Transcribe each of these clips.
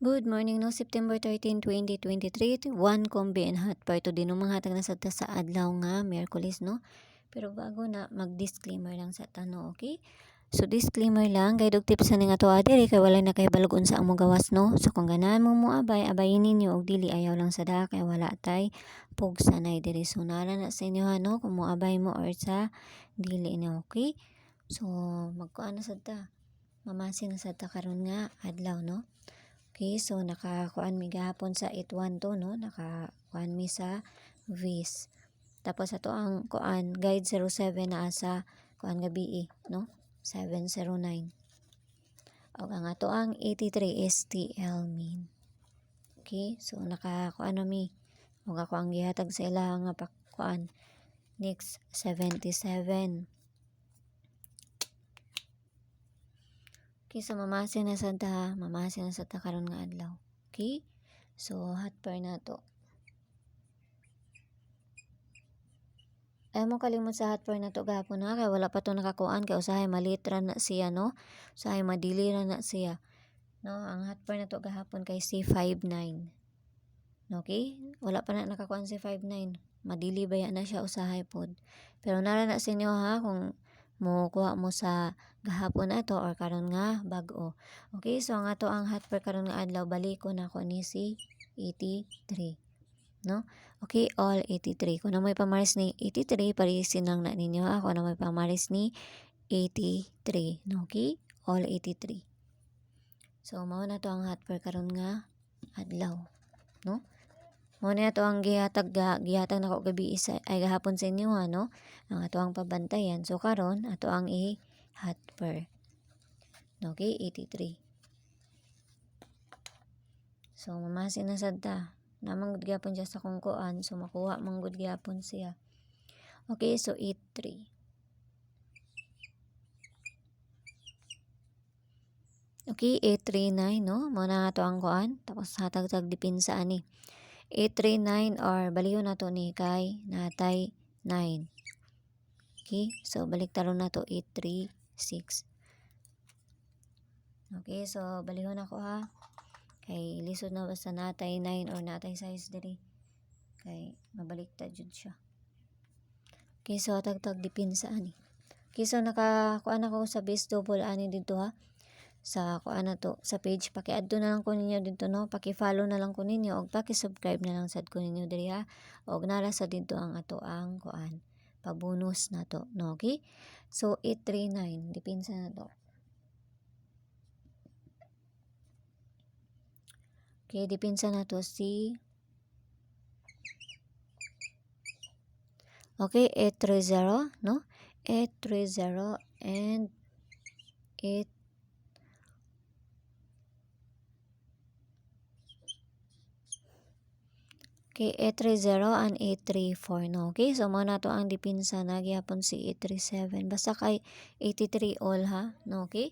Good morning no September 13, 2023. One kombi and hot part to din mga hatag na sa adlaw nga Miyerkules no. Pero bago na mag-disclaimer lang sa tano, okay? So disclaimer lang, kay dog tips na nga to diri kay wala na kay balagon sa among gawas no. So kung ganahan mo abayin ninyo og dili ayaw lang sa da kay wala tay pug sanay diri sunara na sa inyo ha no kung moabay mo or sa dili na, okay? So magkuan na sad ta. Mamasin na sad ta karon nga adlaw no. Okay, so nakakuan mi gahapon sa 812 no, nakakuan mi sa VIS. Tapos ato ang kuan guide 07 na asa kuan gabi no, 709. Og ang ato ang 83 STL mean. Okay, so nakakuan mi og ako ang gihatag sa ila nga pakuan next 77. Okay, so mamasin na sa ta karon nga adlaw. Okay? So hot par na to. Ay mo kalimot sa hot par na to gahapon na kay wala pa to nakakuan kay usahay malitra na siya no. Usahay madili na siya. No, ang hot par na to gahapon kay C59. Okay? Wala pa na nakakuan si 59. Madili ba na siya usahay pod. Pero nara na sa inyo ha kung mo kuha mo sa gahapon na to or karon nga bag-o. Okay, so ang ato ang hot per karon nga adlaw baliko na ko ni si 83. No? Okay, all 83. Kung na may pamaris ni 83, parisin lang na ninyo ha. Kung na may pamaris ni 83. No? Okay? All 83. So, mao na to ang hot per karon nga adlaw. No? Mao na to ang gihatag na ko gabi ay gahapon sa inyo ha, no? Ang ato ang pabantayan. So karon ato ang hot per. Okay, 83. So mamasin na sad ta. Namang gud gyapon siya sa kungkuan, so makuha man gud gyapon siya. Okay, so 83. Okay, 839 no? Mao na ato ang kuan. Tapos hatag-tag dipinsa ani. 839 or baliw na to ni kay natay 9. Okay, so balik taron na to 836. Okay, so balihon ako ha. Kay lisod na basta natay 9 or natay size diri. Kay mabaliktad jud siya. Okay, so tagtag dipinsa ani. Okay, so nakakuan ako sa base double ani dito ha. Sa kuan na to sa page paki-add na lang ko ninyo dito no, paki-follow na lang ko ninyo og paki-subscribe na lang sad ko ninyo diri ha. Og nara sa dito ang ato ang kuan pabonus na to no, okay? So 839 dipinsa na to. Okay, dipinsa na to si okay, 830 no? 830 and 8 Okay, 830 and 834 no. Okay, so mo na to ang dipinsa na gyapon si 837. Basta kay 83 all ha. No, okay?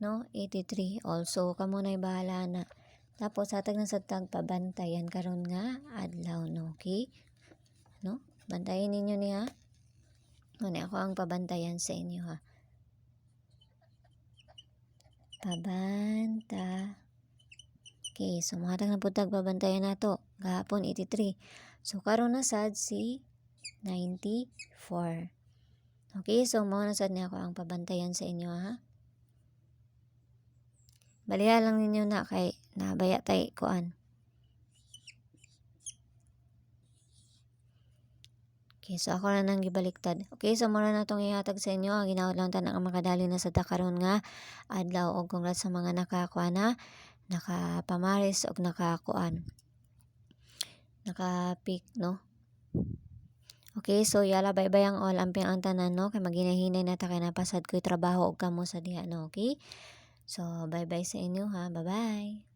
No, 83 all. So kamo na'y bahala na. Tapos hatag na sa tagpabantayan karon nga adlaw no, okay? No? Bantayan ninyo niya. Ano ako ang pabantayan sa inyo ha. Pabanta. Okay, so mga na putag babantayan na to. Gahapon 83. So karon na sad si 94. Okay, so mga na sad niya ako ang pabantayan sa inyo ha. Baliha lang ninyo na kay nabaya tay kuan. Okay, so ako na nang gibaliktad. Okay, so muna na itong ihatag sa inyo. Ang ginawad lang tanang makadali na sa takaron nga adlaw o congrats sa mga nakakuha na nakapamaris o nakakuan naka-pick no. Okay, so yala bye-bye ang all amping ang tanan no kay maginahinay na ta kay napasad ko'y trabaho og kamo sa diha no, okay? So bye-bye sa inyo ha. Bye-bye.